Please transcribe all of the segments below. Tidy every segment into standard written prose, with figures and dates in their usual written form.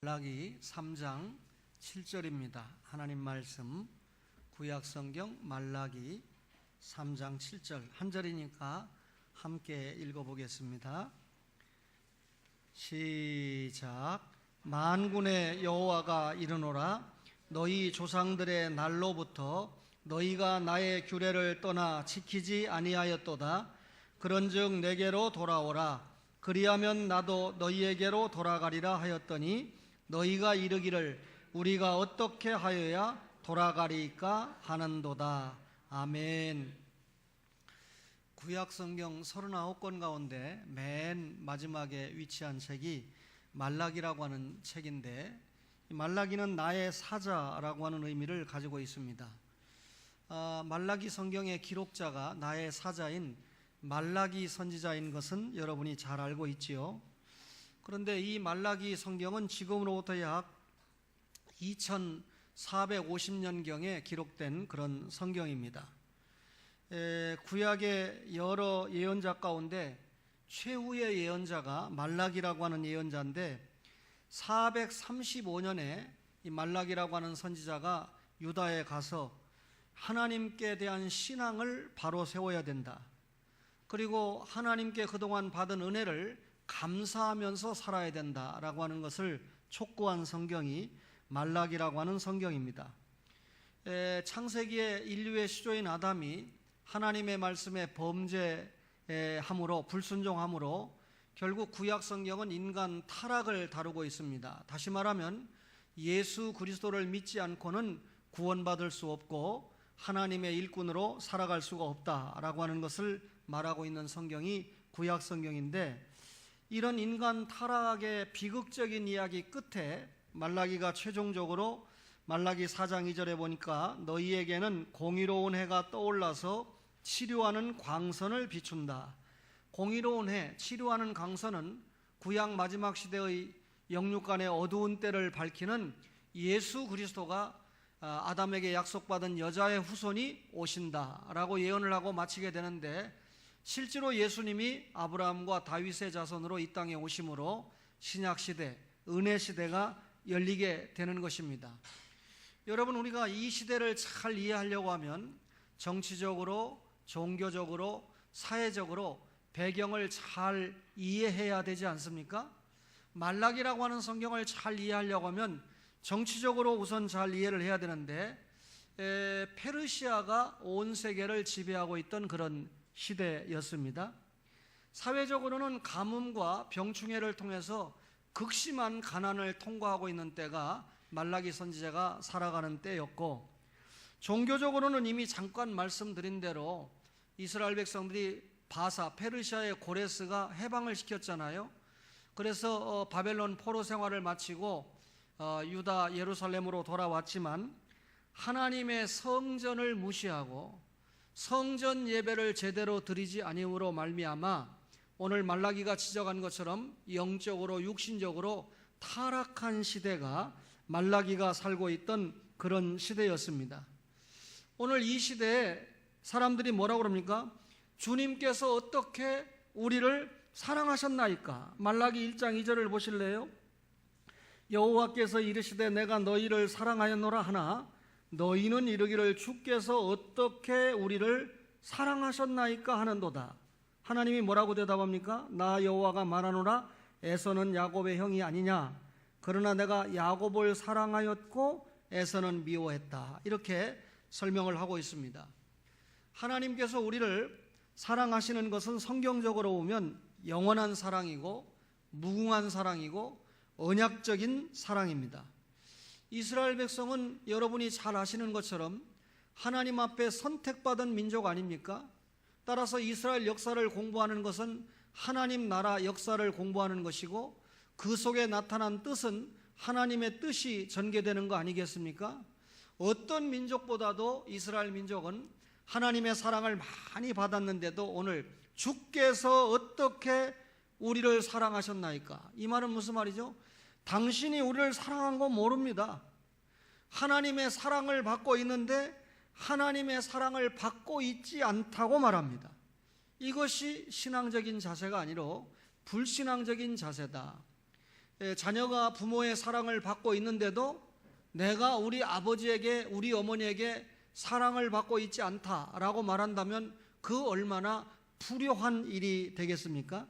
말라기 3장 7절입니다. 하나님 말씀 구약성경 말라기 3장 7절 한 절이니까 함께 읽어보겠습니다. 시작. 만군의 여호와가 이르노라. 너희 조상들의 날로부터 너희가 나의 규례를 떠나 지키지 아니하였도다. 그런즉 내게로 돌아오라. 그리하면 나도 너희에게로 돌아가리라 하였더니 너희가 이르기를 우리가 어떻게 하여야 돌아가리까 하는도다. 아멘. 구약성경 39권 가운데 맨 마지막에 위치한 책이 말라기라고 하는 책인데, 말라기는 나의 사자라고 하는 의미를 가지고 있습니다. 말라기 성경의 기록자가 나의 사자인 말라기 선지자인 것은 여러분이 잘 알고 있지요. 그런데 이 말라기 성경은 지금으로부터 약 2450년경에 기록된 그런 성경입니다. 구약의 여러 예언자 가운데 최후의 예언자가 말라기라고 하는 예언자인데, 435년에 이 말라기라고 하는 선지자가 유다에 가서 하나님께 대한 신앙을 바로 세워야 된다. 그리고 하나님께 그동안 받은 은혜를 감사하면서 살아야 된다라고 하는 것을 촉구한 성경이 말라기라고 하는 성경입니다. 창세기의 인류의 시조인 아담이 하나님의 말씀에 범죄함으로, 불순종함으로 결국 구약 성경은 인간 타락을 다루고 있습니다. 다시 말하면 예수 그리스도를 믿지 않고는 구원받을 수 없고 하나님의 일꾼으로 살아갈 수가 없다라고 하는 것을 말하고 있는 성경이 구약 성경인데, 이런 인간 타락의 비극적인 이야기 끝에 말라기가 최종적으로 말라기 4장 2절에 보니까 너희에게는 공의로운 해가 떠올라서 치료하는 광선을 비춘다. 공의로운 해, 치료하는 광선은 구약 마지막 시대의 영육간의 어두운 때를 밝히는 예수 그리스도가 아담에게 약속받은 여자의 후손이 오신다라고 예언을 하고 마치게 되는데, 실제로 예수님이 아브라함과 다윗의 자손으로 이 땅에 오심으로 신약시대, 은혜시대가 열리게 되는 것입니다. 여러분, 우리가 이 시대를 잘 이해하려고 하면 정치적으로, 종교적으로, 사회적으로 배경을 잘 이해해야 되지 않습니까? 말라기라고 하는 성경을 잘 이해하려고 하면 정치적으로 우선 잘 이해를 해야 되는데, 페르시아가 온 세계를 지배하고 있던 그런 시대였습니다. 사회적으로는 가뭄과 병충해를 통해서 극심한 가난을 통과하고 있는 때가 말라기 선지자가 살아가는 때였고, 종교적으로는 이미 잠깐 말씀드린 대로 이스라엘 백성들이 바사, 페르시아의 고레스가 해방을 시켰잖아요. 그래서 바벨론 포로 생활을 마치고 유다 예루살렘으로 돌아왔지만 하나님의 성전을 무시하고 성전 예배를 제대로 드리지 아니함으로 말미암아 오늘 말라기가 지적한 것처럼 영적으로 육신적으로 타락한 시대가 말라기가 살고 있던 그런 시대였습니다. 오늘 이 시대에 사람들이 뭐라고 그럽니까? 주님께서 어떻게 우리를 사랑하셨나이까? 말라기 1장 2절을 보실래요? 여호와께서 이르시되 내가 너희를 사랑하였노라 하나 너희는 이르기를 주께서 어떻게 우리를 사랑하셨나이까 하는도다. 하나님이 뭐라고 대답합니까? 나 여호와가 말하노라. 에서는 야곱의 형이 아니냐? 그러나 내가 야곱을 사랑하였고 에서는 미워했다. 이렇게 설명을 하고 있습니다. 하나님께서 우리를 사랑하시는 것은 성경적으로 보면 영원한 사랑이고 무궁한 사랑이고 언약적인 사랑입니다. 이스라엘 백성은 여러분이 잘 아시는 것처럼 하나님 앞에 선택받은 민족 아닙니까? 따라서 이스라엘 역사를 공부하는 것은 하나님 나라 역사를 공부하는 것이고, 그 속에 나타난 뜻은 하나님의 뜻이 전개되는 거 아니겠습니까? 어떤 민족보다도 이스라엘 민족은 하나님의 사랑을 많이 받았는데도 오늘 주께서 어떻게 우리를 사랑하셨나이까? 이 말은 무슨 말이죠? 당신이 우리를 사랑한 거 모릅니다. 하나님의 사랑을 받고 있는데 하나님의 사랑을 받고 있지 않다고 말합니다. 이것이 신앙적인 자세가 아니라 불신앙적인 자세다. 자녀가 부모의 사랑을 받고 있는데도 내가 우리 아버지에게, 우리 어머니에게 사랑을 받고 있지 않다라고 말한다면 그 얼마나 불효한 일이 되겠습니까?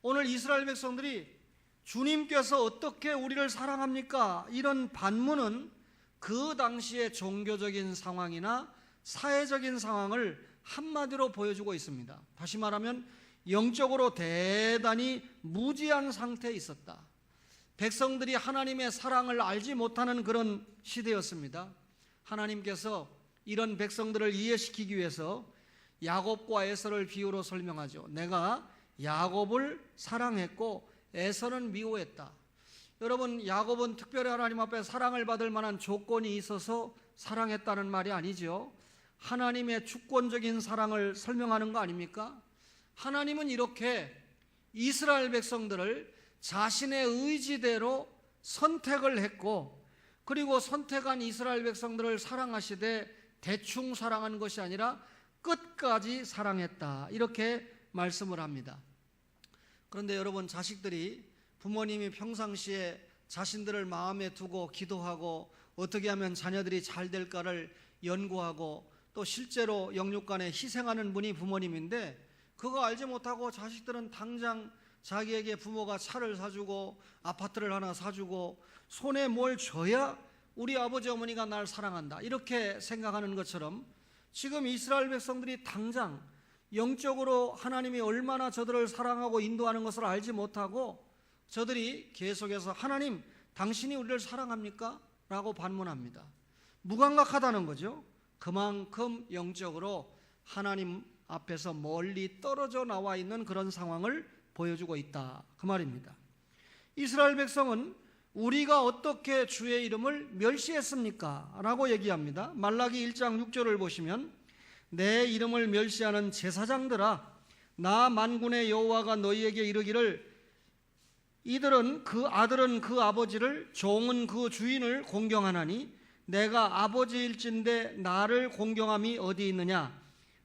오늘 이스라엘 백성들이 주님께서 어떻게 우리를 사랑합니까? 이런 반문은 그 당시의 종교적인 상황이나 사회적인 상황을 한마디로 보여주고 있습니다. 다시 말하면 영적으로 대단히 무지한 상태에 있었다. 백성들이 하나님의 사랑을 알지 못하는 그런 시대였습니다. 하나님께서 이런 백성들을 이해시키기 위해서 야곱과 에서를 비유로 설명하죠. 내가 야곱을 사랑했고 에서는 미워했다. 여러분, 야곱은 특별히 하나님 앞에 사랑을 받을 만한 조건이 있어서 사랑했다는 말이 아니죠. 하나님의 주권적인 사랑을 설명하는 거 아닙니까? 하나님은 이렇게 이스라엘 백성들을 자신의 의지대로 선택을 했고, 그리고 선택한 이스라엘 백성들을 사랑하시되 대충 사랑한 것이 아니라 끝까지 사랑했다, 이렇게 말씀을 합니다. 그런데 여러분, 자식들이 부모님이 평상시에 자신들을 마음에 두고 기도하고 어떻게 하면 자녀들이 잘 될까를 연구하고 또 실제로 영육간에 희생하는 분이 부모님인데, 그거 알지 못하고 자식들은 당장 자기에게 부모가 차를 사주고 아파트를 하나 사주고 손에 뭘 줘야 우리 아버지 어머니가 날 사랑한다, 이렇게 생각하는 것처럼 지금 이스라엘 백성들이 당장 영적으로 하나님이 얼마나 저들을 사랑하고 인도하는 것을 알지 못하고 저들이 계속해서 하나님, 당신이 우리를 사랑합니까? 라고 반문합니다. 무감각하다는 거죠. 그만큼 영적으로 하나님 앞에서 멀리 떨어져 나와 있는 그런 상황을 보여주고 있다, 그 말입니다. 이스라엘 백성은 우리가 어떻게 주의 이름을 멸시했습니까? 라고 얘기합니다. 말라기 1장 6절을 보시면 내 이름을 멸시하는 제사장들아, 나 만군의 여호와가 너희에게 이르기를 이들은 그 아들은 그 아버지를, 종은 그 주인을 공경하나니 내가 아버지일진데 나를 공경함이 어디 있느냐?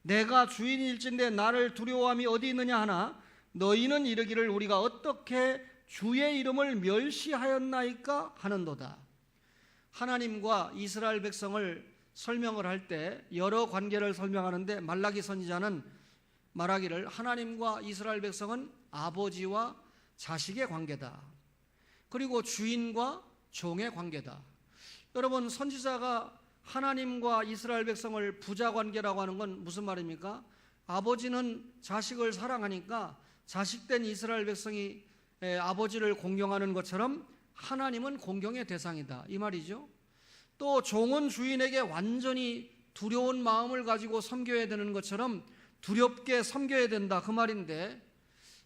내가 주인일진데 나를 두려워함이 어디 있느냐 하나 너희는 이르기를 우리가 어떻게 주의 이름을 멸시하였나이까 하는도다. 하나님과 이스라엘 백성을 설명을 할 때 여러 관계를 설명하는데 말라기 선지자는 말하기를 하나님과 이스라엘 백성은 아버지와 자식의 관계다, 그리고 주인과 종의 관계다. 여러분, 선지자가 하나님과 이스라엘 백성을 부자 관계라고 하는 건 무슨 말입니까? 아버지는 자식을 사랑하니까 자식된 이스라엘 백성이 아버지를 공경하는 것처럼 하나님은 공경의 대상이다, 이 말이죠. 또 종은 주인에게 완전히 두려운 마음을 가지고 섬겨야 되는 것처럼 두렵게 섬겨야 된다, 그 말인데,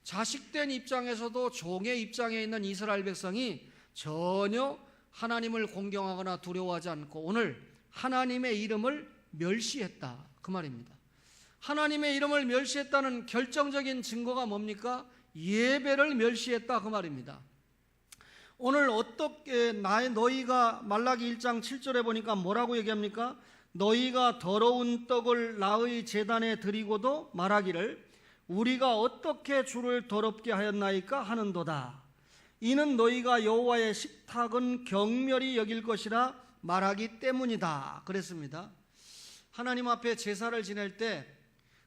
자식된 입장에서도 종의 입장에 있는 이스라엘 백성이 전혀 하나님을 공경하거나 두려워하지 않고 오늘 하나님의 이름을 멸시했다, 그 말입니다. 하나님의 이름을 멸시했다는 결정적인 증거가 뭡니까? 예배를 멸시했다, 그 말입니다. 오늘 어떻게 너희가 말라기 1장 7절에 보니까 뭐라고 얘기합니까? 너희가 더러운 떡을 나의 제단에 드리고도 말하기를 우리가 어떻게 주를 더럽게 하였나이까 하는도다. 이는 너희가 여호와의 식탁은 경멸히 여길 것이라 말하기 때문이다, 그랬습니다. 하나님 앞에 제사를 지낼 때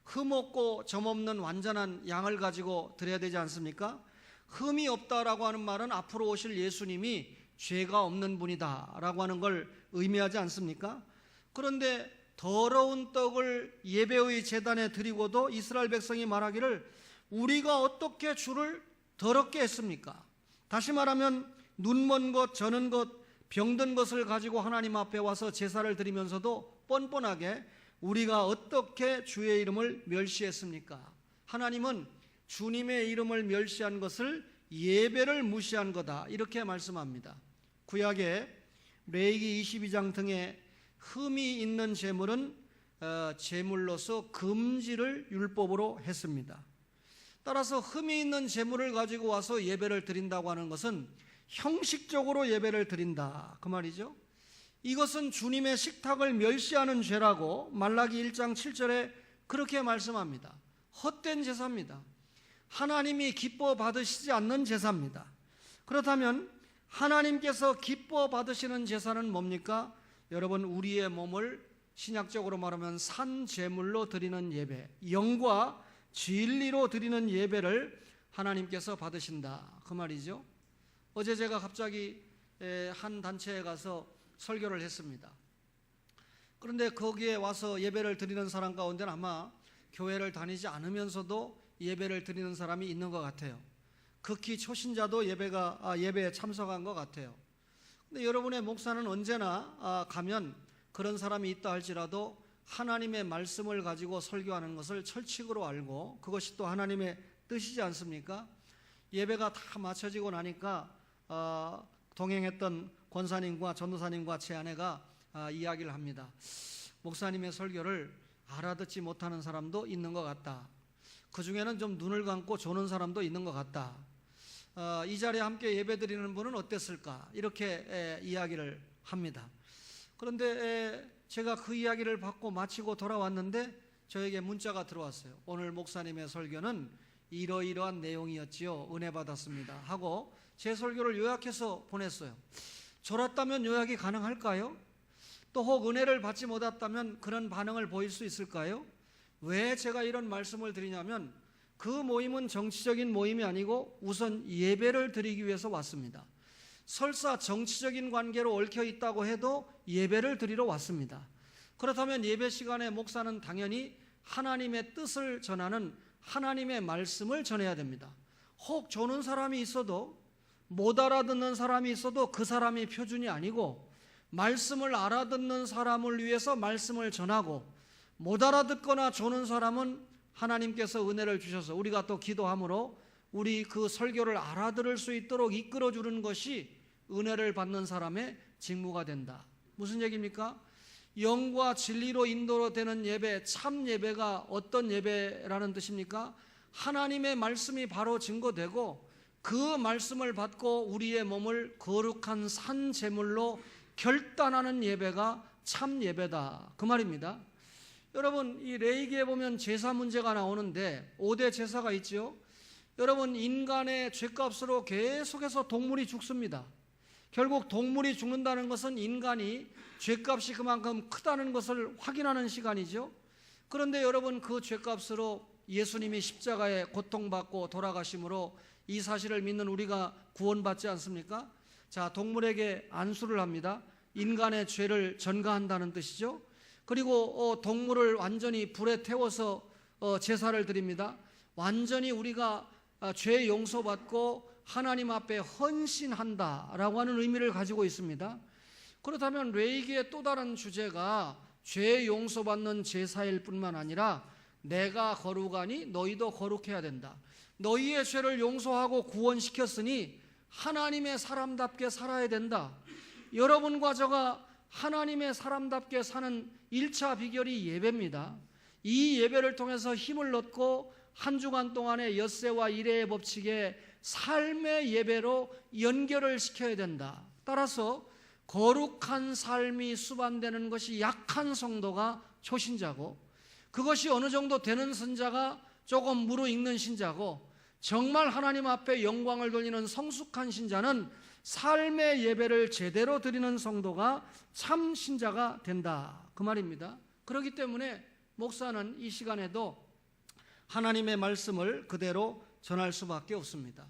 흠없고 점없는 완전한 양을 가지고 드려야 되지 않습니까? 흠이 없다라고 하는 말은 앞으로 오실 예수님이 죄가 없는 분이다 라고 하는 걸 의미하지 않습니까? 그런데 더러운 떡을 예배의 제단에 드리고도 이스라엘 백성이 말하기를 우리가 어떻게 주를 더럽게 했습니까? 다시 말하면 눈먼 것, 저는 것, 병든 것을 가지고 하나님 앞에 와서 제사를 드리면서도 뻔뻔하게 우리가 어떻게 주의 이름을 멸시했습니까? 하나님은 주님의 이름을 멸시한 것을 예배를 무시한 거다, 이렇게 말씀합니다. 구약의 레위기 22장 등의 흠이 있는 제물은 제물로서 금지를 율법으로 했습니다. 따라서 흠이 있는 제물을 가지고 와서 예배를 드린다고 하는 것은 형식적으로 예배를 드린다, 그 말이죠. 이것은 주님의 식탁을 멸시하는 죄라고 말라기 1장 7절에 그렇게 말씀합니다. 헛된 제사입니다. 하나님이 기뻐 받으시지 않는 제사입니다. 그렇다면 하나님께서 기뻐 받으시는 제사는 뭡니까? 여러분, 우리의 몸을 신약적으로 말하면 산제물로 드리는 예배, 영과 진리로 드리는 예배를 하나님께서 받으신다, 그 말이죠. 어제 제가 갑자기 한 단체에 가서 설교를 했습니다. 그런데 거기에 와서 예배를 드리는 사람 가운데는 아마 교회를 다니지 않으면서도 예배를 드리는 사람이 있는 것 같아요. 극히 초신자도 예배에 참석한 것 같아요. 근데 여러분의 목사는 언제나 가면 그런 사람이 있다 할지라도 하나님의 말씀을 가지고 설교하는 것을 철칙으로 알고, 그것이 또 하나님의 뜻이지 않습니까? 예배가 다 마쳐지고 나니까 동행했던 권사님과 전도사님과 제 아내가 이야기를 합니다. 목사님의 설교를 알아듣지 못하는 사람도 있는 것 같다. 그 중에는 좀 눈을 감고 조는 사람도 있는 것 같다. 이 자리에 함께 예배드리는 분은 어땠을까? 이렇게 이야기를 합니다. 그런데 제가 그 이야기를 받고 마치고 돌아왔는데 저에게 문자가 들어왔어요. 오늘 목사님의 설교는 이러이러한 내용이었지요. 은혜 받았습니다 하고 제 설교를 요약해서 보냈어요. 졸았다면 요약이 가능할까요? 또 혹 은혜를 받지 못했다면 그런 반응을 보일 수 있을까요? 왜 제가 이런 말씀을 드리냐면, 그 모임은 정치적인 모임이 아니고 우선 예배를 드리기 위해서 왔습니다. 설사 정치적인 관계로 얽혀 있다고 해도 예배를 드리러 왔습니다. 그렇다면 예배 시간에 목사는 당연히 하나님의 뜻을 전하는 하나님의 말씀을 전해야 됩니다. 혹 조는 사람이 있어도, 못 알아듣는 사람이 있어도 그 사람이 표준이 아니고, 말씀을 알아듣는 사람을 위해서 말씀을 전하고, 못 알아듣거나 조는 사람은 하나님께서 은혜를 주셔서 우리가 또 기도함으로 우리 그 설교를 알아들을 수 있도록 이끌어주는 것이 은혜를 받는 사람의 직무가 된다. 무슨 얘기입니까? 영과 진리로 인도되는 예배, 참 예배가 어떤 예배라는 뜻입니까? 하나님의 말씀이 바로 증거되고 그 말씀을 받고 우리의 몸을 거룩한 산 제물로 결단하는 예배가 참 예배다, 그 말입니다. 여러분, 이 레위기에 보면 제사 문제가 나오는데 5대 제사가 있죠. 여러분, 인간의 죄값으로 계속해서 동물이 죽습니다. 결국 동물이 죽는다는 것은 인간이 죄값이 그만큼 크다는 것을 확인하는 시간이죠. 그런데 여러분, 그 죄값으로 예수님이 십자가에 고통받고 돌아가심으로 이 사실을 믿는 우리가 구원받지 않습니까? 자, 동물에게 안수를 합니다. 인간의 죄를 전가한다는 뜻이죠. 그리고 동물을 완전히 불에 태워서 제사를 드립니다. 완전히 우리가 죄 용서받고 하나님 앞에 헌신한다라고 하는 의미를 가지고 있습니다. 그렇다면 레위기의 또 다른 주제가 죄 용서받는 제사일 뿐만 아니라 내가 거룩하니 너희도 거룩해야 된다. 너희의 죄를 용서하고 구원시켰으니 하나님의 사람답게 살아야 된다. 여러분과 저가 하나님의 사람답게 사는 1차 비결이 예배입니다. 이 예배를 통해서 힘을 얻고 한 주간 동안의 엿새와 이레의 법칙에 삶의 예배로 연결을 시켜야 된다. 따라서 거룩한 삶이 수반되는 것이 약한 성도가 초신자고, 그것이 어느 정도 되는 선자가 조금 무르익는 신자고, 정말 하나님 앞에 영광을 돌리는 성숙한 신자는 삶의 예배를 제대로 드리는 성도가 참 신자가 된다, 그 말입니다. 그렇기 때문에 목사는 이 시간에도 하나님의 말씀을 그대로 전할 수밖에 없습니다.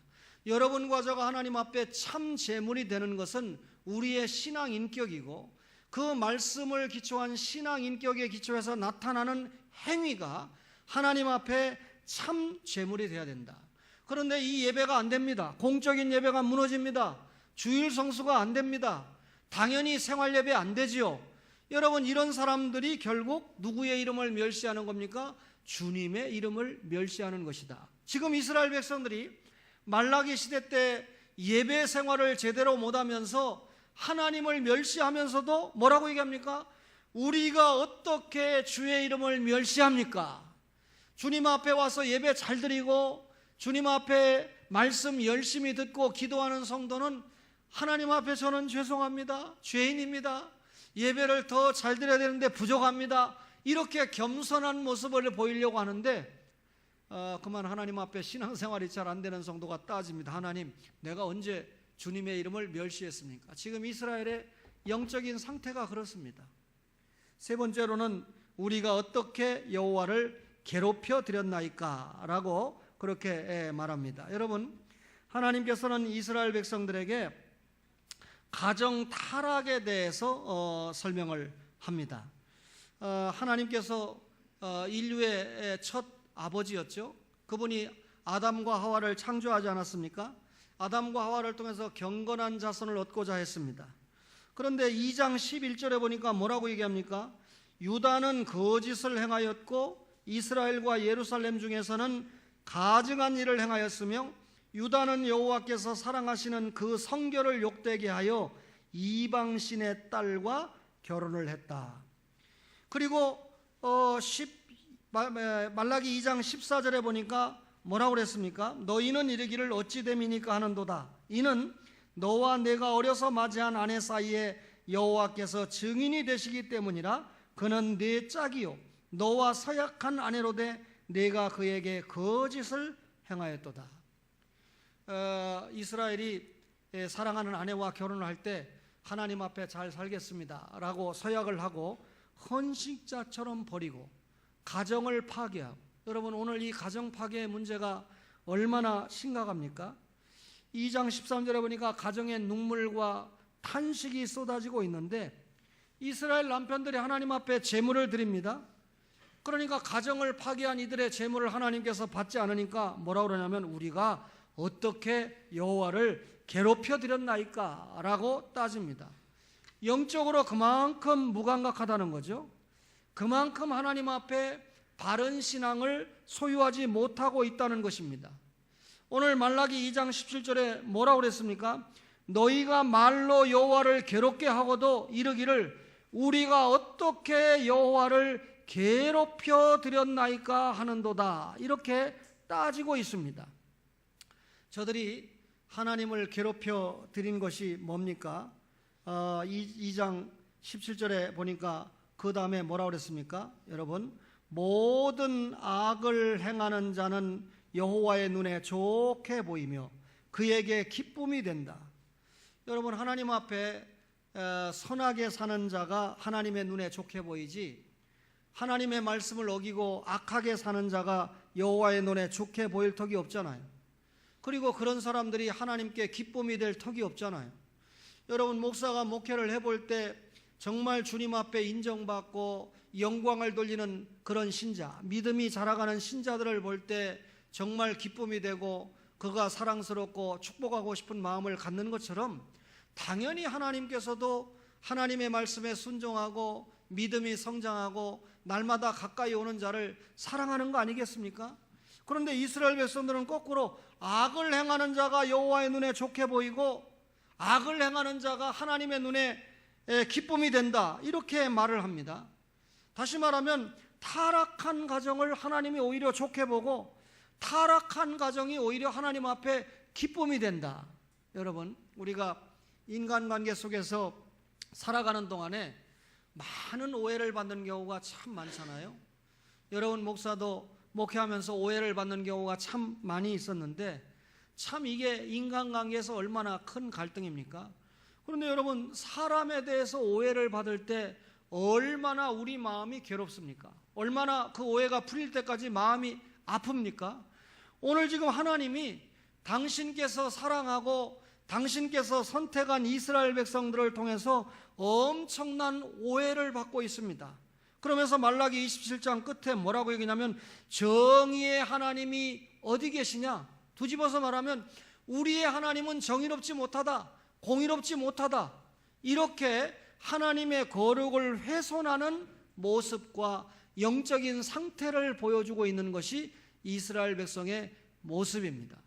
여러분과 저가 하나님 앞에 참 제물이 되는 것은 우리의 신앙 인격이고, 그 말씀을 기초한 신앙 인격에 기초해서 나타나는 행위가 하나님 앞에 참 제물이 되어야 된다. 그런데 이 예배가 안 됩니다. 공적인 예배가 무너집니다. 주일 성수가 안 됩니다. 당연히 생활 예배 안 되지요. 여러분, 이런 사람들이 결국 누구의 이름을 멸시하는 겁니까? 주님의 이름을 멸시하는 것이다. 지금 이스라엘 백성들이 말라기 시대 때 예배 생활을 제대로 못하면서 하나님을 멸시하면서도 뭐라고 얘기합니까? 우리가 어떻게 주의 이름을 멸시합니까? 주님 앞에 와서 예배 잘 드리고 주님 앞에 말씀 열심히 듣고 기도하는 성도는 하나님 앞에 저는 죄송합니다, 죄인입니다, 예배를 더 잘 드려야 되는데 부족합니다, 이렇게 겸손한 모습을 보이려고 하는데 그만 하나님 앞에 신앙생활이 잘 안 되는 성도가 따집니다. 하나님, 내가 언제 주님의 이름을 멸시했습니까? 지금 이스라엘의 영적인 상태가 그렇습니다. 세 번째로는 우리가 어떻게 여호와를 괴롭혀 드렸나이까 라고 그렇게 말합니다. 여러분, 하나님께서는 이스라엘 백성들에게 가정 타락에 대해서 설명을 합니다. 하나님께서 인류의 첫 아버지였죠. 그분이 아담과 하와를 창조하지 않았습니까? 아담과 하와를 통해서 경건한 자손을 얻고자 했습니다. 그런데 2장 11절에 보니까 뭐라고 얘기합니까? 유다는 거짓을 행하였고 이스라엘과 예루살렘 중에서는 가증한 일을 행하였으며 유다는 여호와께서 사랑하시는 그 성결을 욕되게 하여 이방신의 딸과 결혼을 했다. 그리고 말라기 2장 14절에 보니까 뭐라고 그랬습니까? 너희는 이르기를 어찌 됨이니까 하는도다. 이는 너와 내가 어려서 맞이한 아내 사이에 여호와께서 증인이 되시기 때문이라. 그는 네 짝이요 너와 서약한 아내로되 내가 그에게 거짓을 행하였도다. 이스라엘이 사랑하는 아내와 결혼을 할 때 하나님 앞에 잘 살겠습니다 라고 서약을 하고 헌신자처럼 버리고 가정을 파괴하고, 여러분 오늘 이 가정 파괴의 문제가 얼마나 심각합니까? 2장 13절에 보니까 가정에 눈물과 탄식이 쏟아지고 있는데 이스라엘 남편들이 하나님 앞에 제물을 드립니다. 그러니까 가정을 파괴한 이들의 제물을 하나님께서 받지 않으니까 뭐라고 그러냐면 우리가 어떻게 여호와를 괴롭혀 드렸나이까 라고 따집니다. 영적으로 그만큼 무감각하다는 거죠. 그만큼 하나님 앞에 바른 신앙을 소유하지 못하고 있다는 것입니다. 오늘 말라기 2장 17절에 뭐라고 그랬습니까? 너희가 말로 여호와를 괴롭게 하고도 이르기를 우리가 어떻게 여호와를 괴롭혀 드렸나이까 하는도다. 이렇게 따지고 있습니다. 저들이 하나님을 괴롭혀 드린 것이 뭡니까? 2장 17절에 보니까 그 다음에 뭐라고 그랬습니까? 여러분, 모든 악을 행하는 자는 여호와의 눈에 좋게 보이며 그에게 기쁨이 된다. 여러분, 하나님 앞에 선하게 사는 자가 하나님의 눈에 좋게 보이지, 하나님의 말씀을 어기고 악하게 사는 자가 여호와의 눈에 좋게 보일 턱이 없잖아요. 그리고 그런 사람들이 하나님께 기쁨이 될 턱이 없잖아요. 여러분, 목사가 목회를 해볼 때 정말 주님 앞에 인정받고 영광을 돌리는 그런 신자, 믿음이 자라가는 신자들을 볼 때 정말 기쁨이 되고 그가 사랑스럽고 축복하고 싶은 마음을 갖는 것처럼 당연히 하나님께서도 하나님의 말씀에 순종하고 믿음이 성장하고 날마다 가까이 오는 자를 사랑하는 거 아니겠습니까? 그런데 이스라엘 백성들은 거꾸로 악을 행하는 자가 여호와의 눈에 좋게 보이고 악을 행하는 자가 하나님의 눈에 기쁨이 된다, 이렇게 말을 합니다. 다시 말하면 타락한 가정을 하나님이 오히려 좋게 보고 타락한 가정이 오히려 하나님 앞에 기쁨이 된다. 여러분, 우리가 인간관계 속에서 살아가는 동안에 많은 오해를 받는 경우가 참 많잖아요. 여러분, 목사도 목회하면서 오해를 받는 경우가 참 많이 있었는데 참 이게 인간관계에서 얼마나 큰 갈등입니까? 그런데 여러분, 사람에 대해서 오해를 받을 때 얼마나 우리 마음이 괴롭습니까? 얼마나 그 오해가 풀릴 때까지 마음이 아픕니까? 오늘 지금 하나님이 당신께서 사랑하고 당신께서 선택한 이스라엘 백성들을 통해서 엄청난 오해를 받고 있습니다. 그러면서 말라기 27장 끝에 뭐라고 얘기냐면 정의의 하나님이 어디 계시냐? 뒤집어서 말하면 우리의 하나님은 정의롭지 못하다, 공의롭지 못하다, 이렇게 하나님의 거룩을 훼손하는 모습과 영적인 상태를 보여주고 있는 것이 이스라엘 백성의 모습입니다.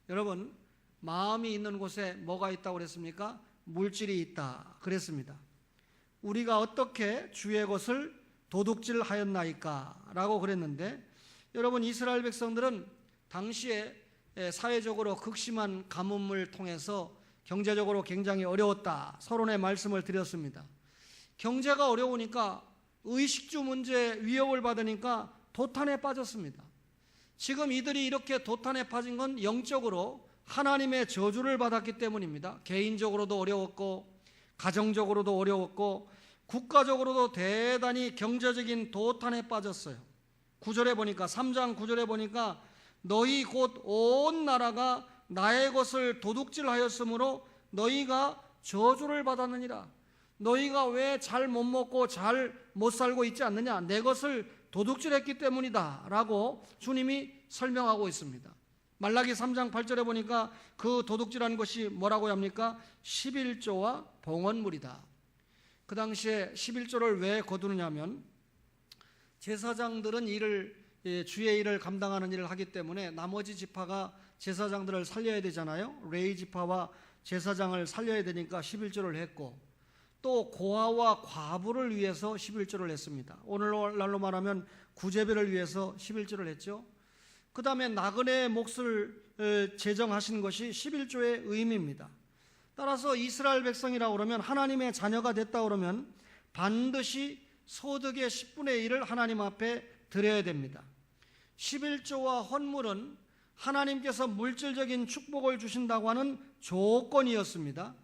여러분, 마음이 있는 곳에 뭐가 있다고 그랬습니까? 물질이 있다 그랬습니다. 우리가 어떻게 주의 것을 도둑질하였나이까 라고 그랬는데, 여러분, 이스라엘 백성들은 당시에 사회적으로 극심한 가뭄을 통해서 경제적으로 굉장히 어려웠다, 서론의 말씀을 드렸습니다. 경제가 어려우니까 의식주 문제 위협을 받으니까 도탄에 빠졌습니다. 지금 이들이 이렇게 도탄에 빠진 건 영적으로 하나님의 저주를 받았기 때문입니다. 개인적으로도 어려웠고 가정적으로도 어려웠고 국가적으로도 대단히 경제적인 도탄에 빠졌어요. 9절에 보니까 3장 9절에 보니까 너희 곧 온 나라가 나의 것을 도둑질하였으므로 너희가 저주를 받았느니라. 너희가 왜 잘 못 먹고 잘 못 살고 있지 않느냐? 내 것을 도둑질했기 때문이다 라고 주님이 설명하고 있습니다. 말라기 3장 8절에 보니까 그 도둑질한 것이 뭐라고 합니까? 11조와 봉헌물이다. 그 당시에 11조를 왜 거두느냐면 제사장들은 주의 일을 감당하는 일을 하기 때문에 나머지 지파가 제사장들을 살려야 되잖아요. 레위 지파와 제사장을 살려야 되니까 11조를 했고, 또 고아와 과부를 위해서 11조를 했습니다. 오늘날로 말하면 구제배를 위해서 11조를 했죠. 그 다음에 나그네의 몫을 제정하신 것이 11조의 의미입니다. 따라서 이스라엘 백성이라고 그러면, 하나님의 자녀가 됐다 그러면 반드시 소득의 10분의 1을 하나님 앞에 드려야 됩니다. 11조와 헌물은 하나님께서 물질적인 축복을 주신다고 하는 조건이었습니다.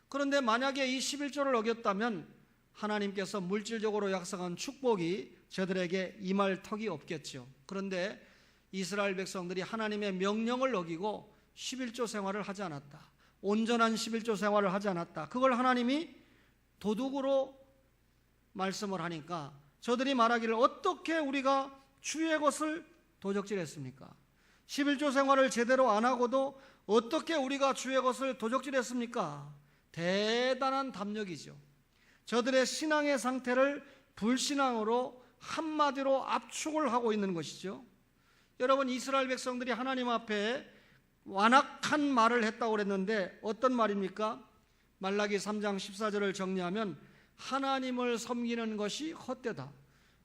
그런데 만약에 이 11조를 어겼다면 하나님께서 물질적으로 약속한 축복이 저들에게 임할 턱이 없겠죠. 그런데 이스라엘 백성들이 하나님의 명령을 어기고 11조 생활을 하지 않았다. 온전한 11조 생활을 하지 않았다. 그걸 하나님이 도둑으로 말씀을 하니까 저들이 말하기를, 어떻게 우리가 주의 것을 도적질했습니까? 11조 생활을 제대로 안 하고도 어떻게 우리가 주의 것을 도적질했습니까? 대단한 담력이죠. 저들의 신앙의 상태를 불신앙으로 한마디로 압축을 하고 있는 것이죠. 여러분, 이스라엘 백성들이 하나님 앞에 완악한 말을 했다고 그랬는데 어떤 말입니까? 말라기 3장 14절을 정리하면 하나님을 섬기는 것이 헛되다.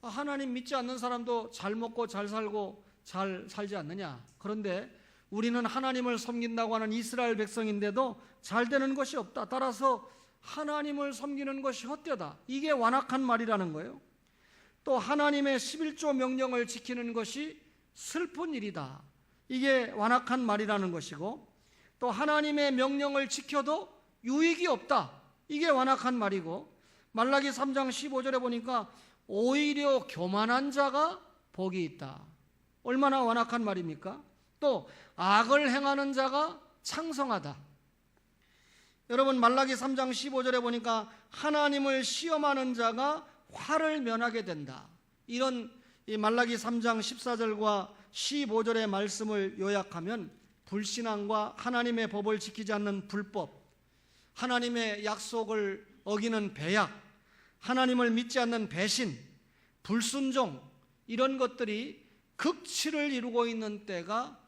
하나님 믿지 않는 사람도 잘 먹고 잘 살고 잘 살지 않느냐? 그런데 우리는 하나님을 섬긴다고 하는 이스라엘 백성인데도 잘 되는 것이 없다. 따라서 하나님을 섬기는 것이 헛되다. 이게 완악한 말이라는 거예요. 또 하나님의 11조 명령을 지키는 것이 슬픈 일이다. 이게 완악한 말이라는 것이고, 또 하나님의 명령을 지켜도 유익이 없다. 이게 완악한 말이고, 말라기 3장 15절에 보니까 오히려 교만한 자가 복이 있다. 얼마나 완악한 말입니까? 또 악을 행하는 자가 창성하다. 여러분, 말라기 3장 15절에 보니까 하나님을 시험하는 자가 화를 면하게 된다. 이런 이 말라기 3장 14절과 15절의 말씀을 요약하면 불신앙과 하나님의 법을 지키지 않는 불법, 하나님의 약속을 어기는 배약, 하나님을 믿지 않는 배신, 불순종, 이런 것들이 극치를 이루고 있는 때가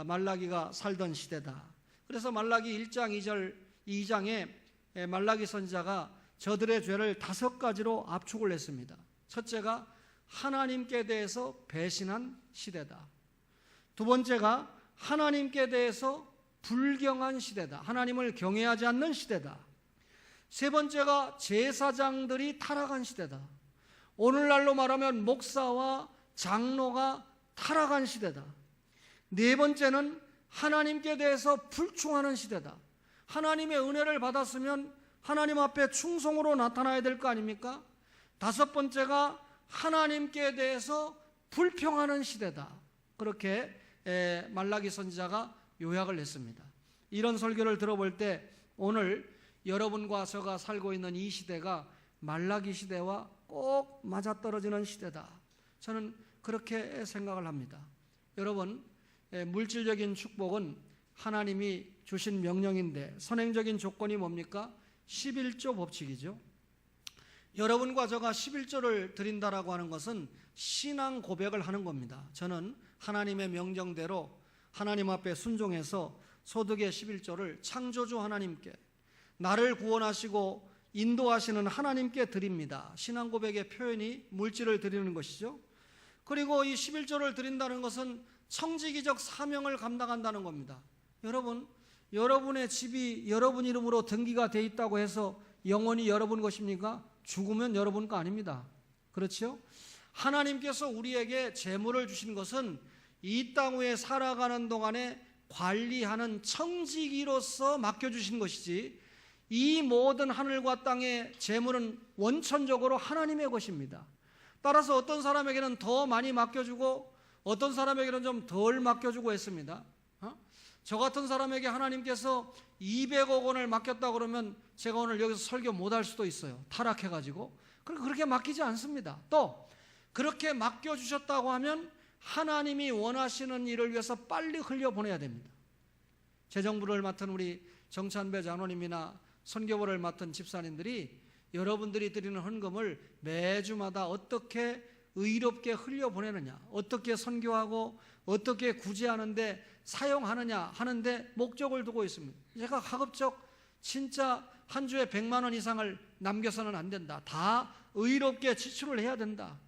말라기가 살던 시대다. 그래서 말라기 1장 2장에 말라기 선지자가 저들의 죄를 5가지로 압축을 했습니다. 첫째가 하나님께 대해서 배신한 시대다. 두 번째가 하나님께 대해서 불경한 시대다. 하나님을 경외하지 않는 시대다. 세 번째가 제사장들이 타락한 시대다. 오늘날로 말하면 목사와 장로가 타락한 시대다. 네 번째는 하나님께 대해서 불충하는 시대다. 하나님의 은혜를 받았으면 하나님 앞에 충성으로 나타나야 될 거 아닙니까? 다섯 번째가 하나님께 대해서 불평하는 시대다. 그렇게 말라기 선지자가 요약을 했습니다. 이런 설교를 들어볼 때 오늘 여러분과 제가 살고 있는 이 시대가 말라기 시대와 꼭 맞아떨어지는 시대다. 저는 그렇게 생각을 합니다. 여러분, 물질적인 축복은 하나님이 주신 명령인데 선행적인 조건이 뭡니까? 11조 법칙이죠. 여러분과 제가 11조를 드린다라고 하는 것은 신앙 고백을 하는 겁니다. 저는 하나님의 명령대로 하나님 앞에 순종해서 소득의 11조를 창조주 하나님께, 나를 구원하시고 인도하시는 하나님께 드립니다. 신앙 고백의 표현이 물질을 드리는 것이죠. 그리고 이 11조를 드린다는 것은 청지기적 사명을 감당한다는 겁니다. 여러분, 여러분의 집이 여러분 이름으로 등기가 돼 있다고 해서 영원히 여러분 것입니까? 죽으면 여러분 거 아닙니다. 그렇죠? 하나님께서 우리에게 재물을 주신 것은 이 땅 위에 살아가는 동안에 관리하는 청지기로서 맡겨주신 것이지, 이 모든 하늘과 땅의 재물은 원천적으로 하나님의 것입니다. 따라서 어떤 사람에게는 더 많이 맡겨주고 어떤 사람에게는 좀 덜 맡겨주고 했습니다. 저 같은 사람에게 하나님께서 200억 원을 맡겼다 그러면 제가 오늘 여기서 설교 못할 수도 있어요. 타락해가지고. 그렇게 맡기지 않습니다. 또 그렇게 맡겨주셨다고 하면 하나님이 원하시는 일을 위해서 빨리 흘려보내야 됩니다. 재정부를 맡은 우리 정찬배 장로님이나 선교부를 맡은 집사님들이 여러분들이 드리는 헌금을 매주마다 어떻게 의롭게 흘려보내느냐, 어떻게 선교하고 어떻게 구제하는데 사용하느냐 하는데 목적을 두고 있습니다. 제가 가급적 진짜 한 주에 100만 원 이상을 남겨서는 안 된다. 다 의롭게 지출을 해야 된다.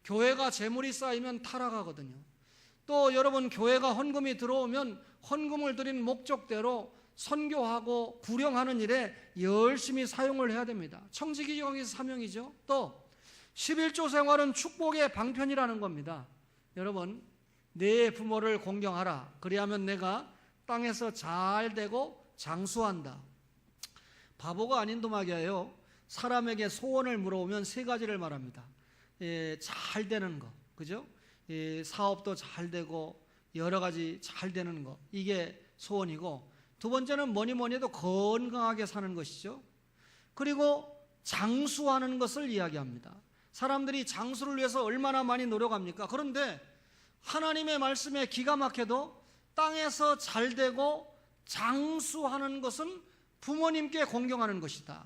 교회가 재물이 쌓이면 타락하거든요. 또 여러분, 교회가 헌금이 들어오면 헌금을 드린 목적대로 선교하고 구령하는 일에 열심히 사용을 해야 됩니다. 청지기경의 사명이죠. 또 11조 생활은 축복의 방편이라는 겁니다. 여러분, 내 부모를 공경하라. 그리하면 내가 땅에서 잘 되고 장수한다. 바보가 아닌 도마기예요. 사람에게 소원을 물어보면 세 가지를 말합니다. 잘 되는 거, 그죠? 사업도 잘 되고 여러 가지 잘 되는 거, 이게 소원이고, 두 번째는 뭐니 해도 건강하게 사는 것이죠. 그리고 장수하는 것을 이야기합니다. 사람들이 장수를 위해서 얼마나 많이 노력합니까? 그런데 하나님의 말씀에 기가 막혀도 땅에서 잘 되고 장수하는 것은 부모님께 공경하는 것이다.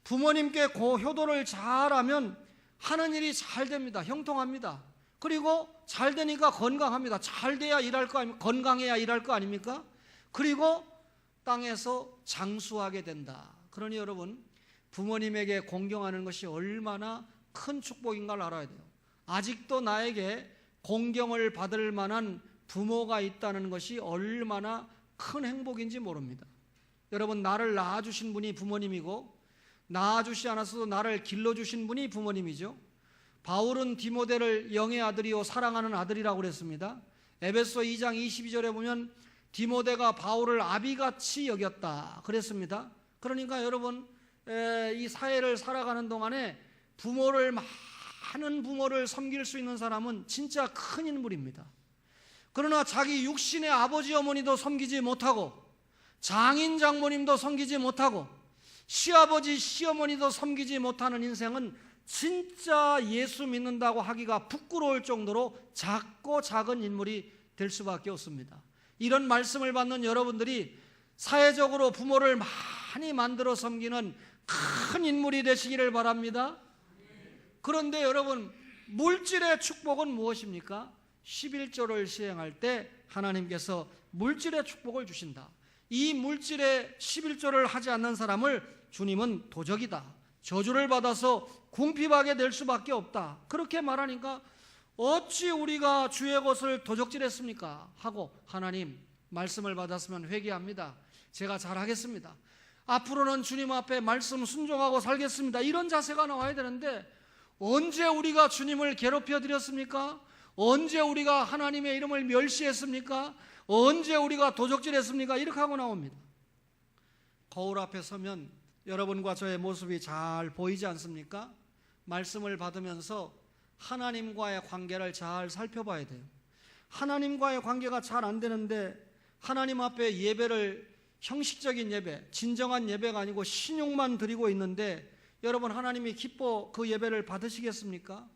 부모님께 효도를 잘하면 하는 일이 잘 됩니다. 형통합니다. 그리고 잘 되니까 건강합니다. 잘 돼야 일할 거 아닙니까? 건강해야 일할 거 아닙니까? 그리고 땅에서 장수하게 된다. 그러니 여러분, 부모님에게 공경하는 것이 얼마나 큰 축복인가를 알아야 돼요. 아직도 나에게 공경을 받을 만한 부모가 있다는 것이 얼마나 큰 행복인지 모릅니다. 여러분, 나를 낳아주신 분이 부모님이고 낳아주시 않았어도 나를 길러주신 분이 부모님이죠. 바울은 디모데를 영의 아들이요 사랑하는 아들이라고 그랬습니다. 에베소 2장 22절에 보면 디모데가 바울을 아비같이 여겼다 그랬습니다. 그러니까 여러분, 이 사회를 살아가는 동안에 많은 부모를 섬길 수 있는 사람은 진짜 큰 인물입니다. 그러나 자기 육신의 아버지 어머니도 섬기지 못하고 장인 장모님도 섬기지 못하고 시아버지 시어머니도 섬기지 못하는 인생은 진짜 예수 믿는다고 하기가 부끄러울 정도로 작고 작은 인물이 될 수밖에 없습니다. 이런 말씀을 받는 여러분들이 사회적으로 부모를 많이 만들어 섬기는 큰 인물이 되시기를 바랍니다. 그런데 여러분, 물질의 축복은 무엇입니까? 11조를 시행할 때 하나님께서 물질의 축복을 주신다. 이 물질의 11조를 하지 않는 사람을 주님은 도적이다, 저주를 받아서 궁핍하게 될 수밖에 없다, 그렇게 말하니까 어찌 우리가 주의 것을 도적질했습니까? 하고 하나님 말씀을 받았으면 회개합니다. 제가 잘하겠습니다. 앞으로는 주님 앞에 말씀 순종하고 살겠습니다. 이런 자세가 나와야 되는데 언제 우리가 주님을 괴롭혀 드렸습니까? 언제 우리가 하나님의 이름을 멸시했습니까? 언제 우리가 도적질했습니까? 이렇게 하고 나옵니다. 거울 앞에 서면 여러분과 저의 모습이 잘 보이지 않습니까? 말씀을 받으면서 하나님과의 관계를 잘 살펴봐야 돼요. 하나님과의 관계가 잘 안 되는데 하나님 앞에 예배를 형식적인 예배, 진정한 예배가 아니고 신용만 드리고 있는데 여러분, 하나님이 기뻐 그 예배를 받으시겠습니까?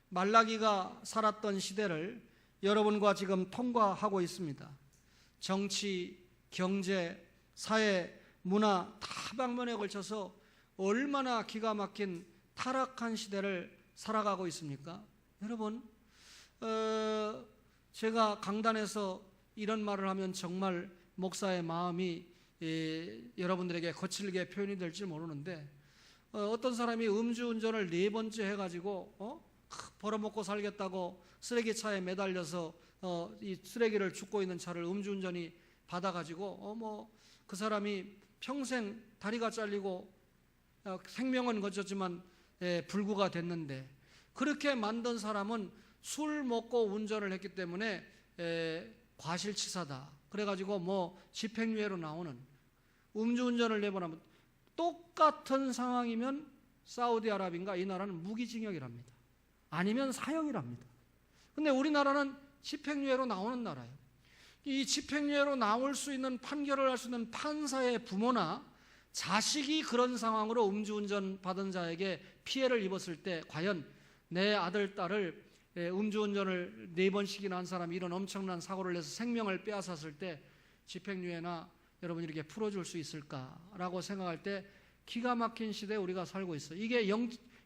말라기가 살았던 시대를 여러분과 지금 통과하고 있습니다. 정치, 경제, 사회, 문화 다방면에 걸쳐서 얼마나 기가 막힌 타락한 시대를 살아가고 있습니까? 여러분, 제가 강단에서 이런 말을 하면 정말 목사의 마음이 여러분들에게 거칠게 표현이 될지 모르는데 어떤 사람이 음주운전을 4번째 해가지고 벌어먹고 살겠다고 쓰레기차에 매달려서 이 쓰레기를 줍고 있는 차를 음주운전이 받아가지고 그 사람이 평생 다리가 잘리고 생명은 거쳤지만 불구가 됐는데, 그렇게 만든 사람은 술 먹고 운전을 했기 때문에 과실치사다. 그래가지고 뭐 집행유예로 나오는, 음주운전을 내보내면 똑같은 상황이면 사우디아라비아인가 이 나라는 무기징역이랍니다. 아니면 사형이랍니다. 근데 우리나라는 집행유예로 나오는 나라예요. 이 집행유예로 나올 수 있는, 판결을 할 수 있는 판사의 부모나 자식이 그런 상황으로 음주운전 받은 자에게 피해를 입었을 때 과연 내 아들, 딸을 음주운전을 4번씩이나 한 사람이 이런 엄청난 사고를 내서 생명을 빼앗았을 때 집행유예나 여러분 이렇게 풀어줄 수 있을까라고 생각할 때 기가 막힌 시대에 우리가 살고 있어요. 이게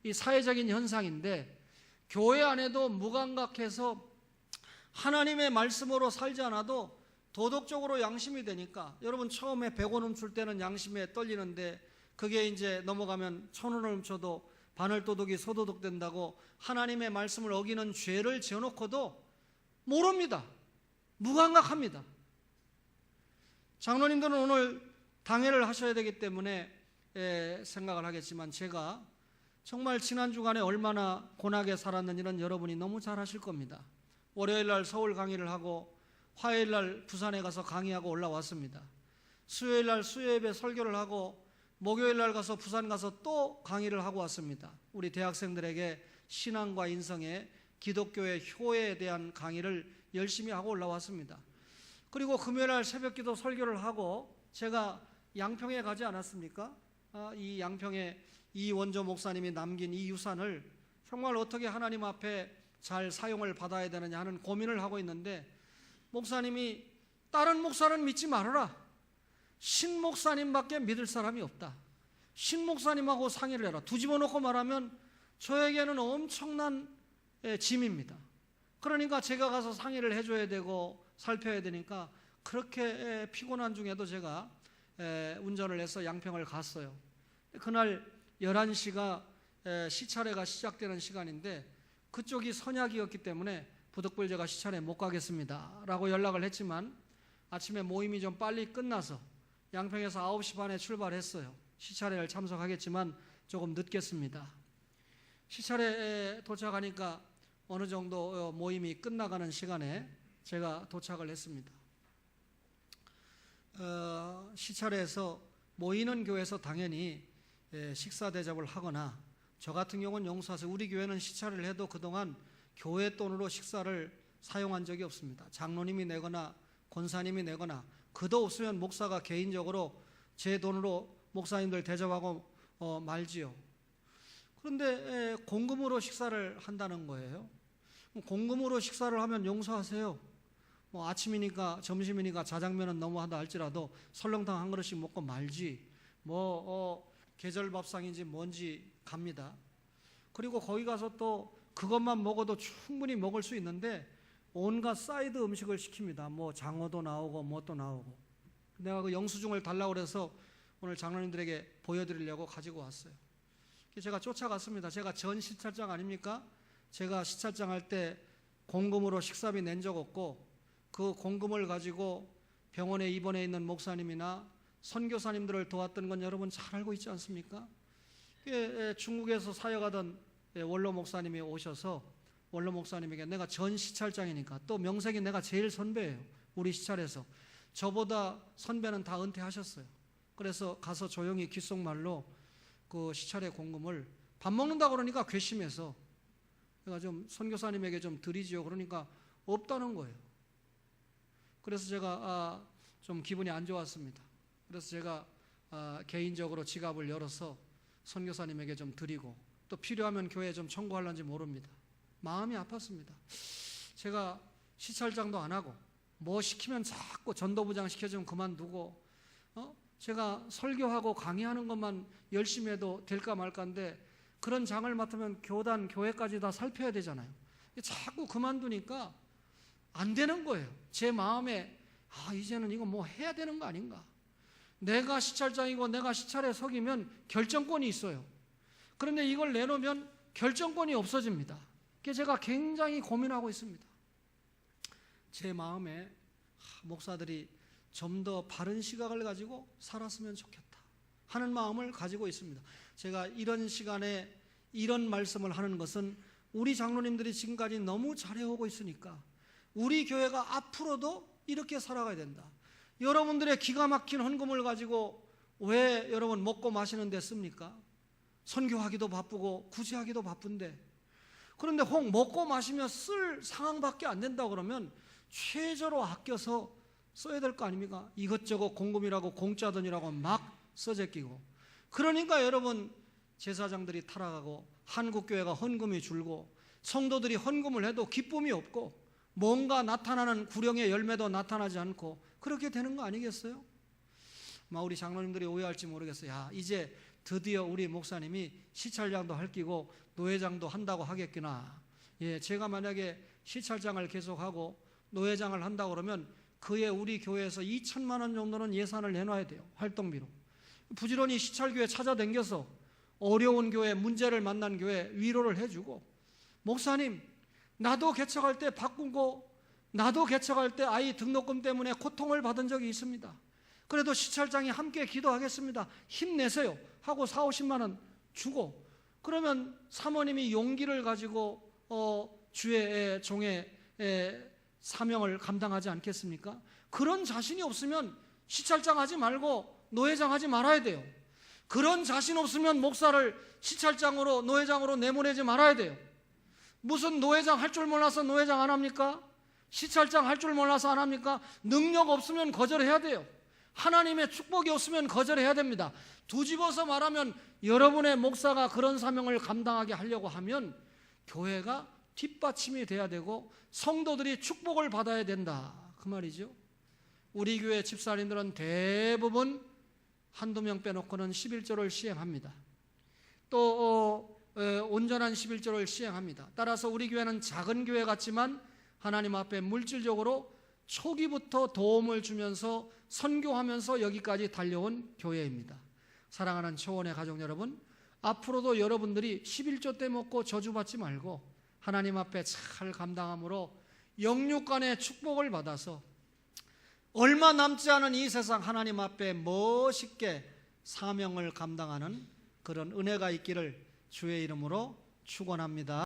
이 사회적인 현상인데, 교회 안에도 무감각해서 하나님의 말씀으로 살지 않아도 도덕적으로 양심이 되니까, 여러분 처음에 100원 훔칠 때는 양심에 떨리는데 그게 이제 넘어가면 1000원을 훔쳐도 바늘도둑이 소도둑 된다고 하나님의 말씀을 어기는 죄를 지어놓고도 모릅니다. 무감각합니다. 장로님들은 오늘 당회를 하셔야 되기 때문에 생각을 하겠지만, 제가 정말 지난 주간에 얼마나 고나게 살았는지는 여러분이 너무 잘 아실 겁니다. 월요일날 서울 강의를 하고 화요일날 부산에 가서 강의하고 올라왔습니다. 수요일날 수요예배 설교를 하고 목요일날 가서 부산 가서 또 강의를 하고 왔습니다. 우리 대학생들에게 신앙과 인성의 기독교의 효에 대한 강의를 열심히 하고 올라왔습니다. 그리고 금요일날 새벽기도 설교를 하고 제가 양평에 가지 않았습니까? 이 양평에 이원조 목사님이 남긴 이 유산을 정말 어떻게 하나님 앞에 잘 사용을 받아야 되느냐 하는 고민을 하고 있는데, 목사님이 다른 목사는 믿지 말아라. 신 목사님밖에 믿을 사람이 없다. 신 목사님하고 상의를 해라. 뒤집어 놓고 말하면 저에게는 엄청난 짐입니다. 그러니까 제가 가서 상의를 해줘야 되고 살펴야 되니까 그렇게 피곤한 중에도 제가 운전을 해서 양평을 갔어요. 그날 11시가 시차례가 시작되는 시간인데 그쪽이 선약이었기 때문에 부득불 제가 시차례 못 가겠습니다 라고 연락을 했지만, 아침에 모임이 좀 빨리 끝나서 양평에서 9시 반에 출발했어요. 시차례를 참석하겠지만 조금 늦겠습니다. 시차례에 도착하니까 어느 정도 모임이 끝나가는 시간에 제가 도착을 했습니다. 시차례에서 모이는 교회에서 당연히 식사 대접을 하거나, 저 같은 경우는 용서하세요, 우리 교회는 시차를 해도 그동안 교회 돈으로 식사를 사용한 적이 없습니다. 장로님이 내거나 권사님이 내거나, 그도 없으면 목사가 개인적으로 제 돈으로 목사님들 대접하고 말지요. 그런데 공금으로 식사를 한다는 거예요. 공금으로 식사를 하면 용서하세요. 뭐 아침이니까 점심이니까 자장면은 너무하다 할지라도 설렁탕 한 그릇씩 먹고 말지, 계절밥상인지 뭔지 갑니다. 그리고 거기 가서 또 그것만 먹어도 충분히 먹을 수 있는데 온갖 사이드 음식을 시킵니다. 뭐 장어도 나오고 뭣도 나오고. 내가 그 영수증을 달라고 그래서 오늘 장로님들에게 보여드리려고 가지고 왔어요. 제가 쫓아갔습니다. 제가 전 시찰장 아닙니까? 제가 시찰장 할 때 공금으로 식사비 낸 적 없고, 그 공금을 가지고 병원에 입원해 있는 목사님이나 선교사님들을 도왔던 건 여러분 잘 알고 있지 않습니까? 중국에서 사역하던 원로 목사님이 오셔서 원로 목사님에게, 내가 전 시찰장이니까, 또 명색이 내가 제일 선배예요. 우리 시찰에서 저보다 선배는 다 은퇴하셨어요. 그래서 가서 조용히 귓속말로 그 시찰의 공금을 밥 먹는다 그러니까 괘씸해서 내가 좀 선교사님에게 좀 드리지요. 그러니까 없다는 거예요. 그래서 제가 좀 기분이 안 좋았습니다. 그래서 제가 개인적으로 지갑을 열어서 선교사님에게 좀 드리고, 또 필요하면 교회에 좀 청구하려는지 모릅니다. 마음이 아팠습니다. 제가 시찰장도 안 하고 뭐 시키면 자꾸 전도부장 시켜주면 그만두고, 제가 설교하고 강의하는 것만 열심히 해도 될까 말까인데, 그런 장을 맡으면 교단, 교회까지 다 살펴야 되잖아요. 자꾸 그만두니까 안 되는 거예요. 제 마음에 이제는 이거 뭐 해야 되는 거 아닌가. 내가 시찰장이고 내가 시찰에 서기면 결정권이 있어요. 그런데 이걸 내놓으면 결정권이 없어집니다. 그래서 제가 굉장히 고민하고 있습니다. 제 마음에 목사들이 좀 더 바른 시각을 가지고 살았으면 좋겠다 하는 마음을 가지고 있습니다. 제가 이런 시간에 이런 말씀을 하는 것은 우리 장로님들이 지금까지 너무 잘해오고 있으니까, 우리 교회가 앞으로도 이렇게 살아가야 된다. 여러분들의 기가 막힌 헌금을 가지고 왜 여러분 먹고 마시는 데 씁니까? 선교하기도 바쁘고 구제하기도 바쁜데, 그런데 혹 먹고 마시며 쓸 상황밖에 안 된다 그러면 최저로 아껴서 써야 될 거 아닙니까? 이것저것 공금이라고 공짜 돈이라고 막 써제끼고. 그러니까 여러분 제사장들이 타락하고 한국교회가 헌금이 줄고 성도들이 헌금을 해도 기쁨이 없고 뭔가 나타나는 구령의 열매도 나타나지 않고 그렇게 되는 거 아니겠어요? 우리 장로님들이 오해할지 모르겠어요. 야, 이제 드디어 우리 목사님이 시찰장도 할 끼고 노회장도 한다고 하겠구나. 예, 제가 만약에 시찰장을 계속하고 노회장을 한다고 그러면 그에 우리 교회에서 2천만 원 정도는 예산을 내놔야 돼요. 활동비로. 부지런히 시찰교회 찾아다녀서 어려운 교회, 문제를 만난 교회 위로를 해주고, 목사님 나도 개척할 때 바꾸고 나도 개척할 때 아이 등록금 때문에 고통을 받은 적이 있습니다. 그래도 시찰장이 함께 기도하겠습니다. 힘내세요 하고 40-50만 원 주고, 그러면 사모님이 용기를 가지고 주의 종의 사명을 감당하지 않겠습니까? 그런 자신이 없으면 시찰장 하지 말고 노회장 하지 말아야 돼요. 그런 자신 없으면 목사를 시찰장으로 노회장으로 내보내지 말아야 돼요. 무슨 노회장 할 줄 몰라서 노회장 안 합니까? 시찰장 할 줄 몰라서 안 합니까? 능력 없으면 거절해야 돼요. 하나님의 축복이 없으면 거절해야 됩니다. 뒤집어서 말하면 여러분의 목사가 그런 사명을 감당하게 하려고 하면 교회가 뒷받침이 돼야 되고 성도들이 축복을 받아야 된다, 그 말이죠. 우리 교회 집사님들은 대부분 한두 명 빼놓고는 11조를 시행합니다. 또 온전한 11조를 시행합니다. 따라서 우리 교회는 작은 교회 같지만 하나님 앞에 물질적으로 초기부터 도움을 주면서 선교하면서 여기까지 달려온 교회입니다. 사랑하는 초원의 가족 여러분, 앞으로도 여러분들이 11조 때 먹고 저주받지 말고 하나님 앞에 잘 감당함으로 영육간의 축복을 받아서 얼마 남지 않은 이 세상 하나님 앞에 멋있게 사명을 감당하는 그런 은혜가 있기를 주의 이름으로 축원합니다.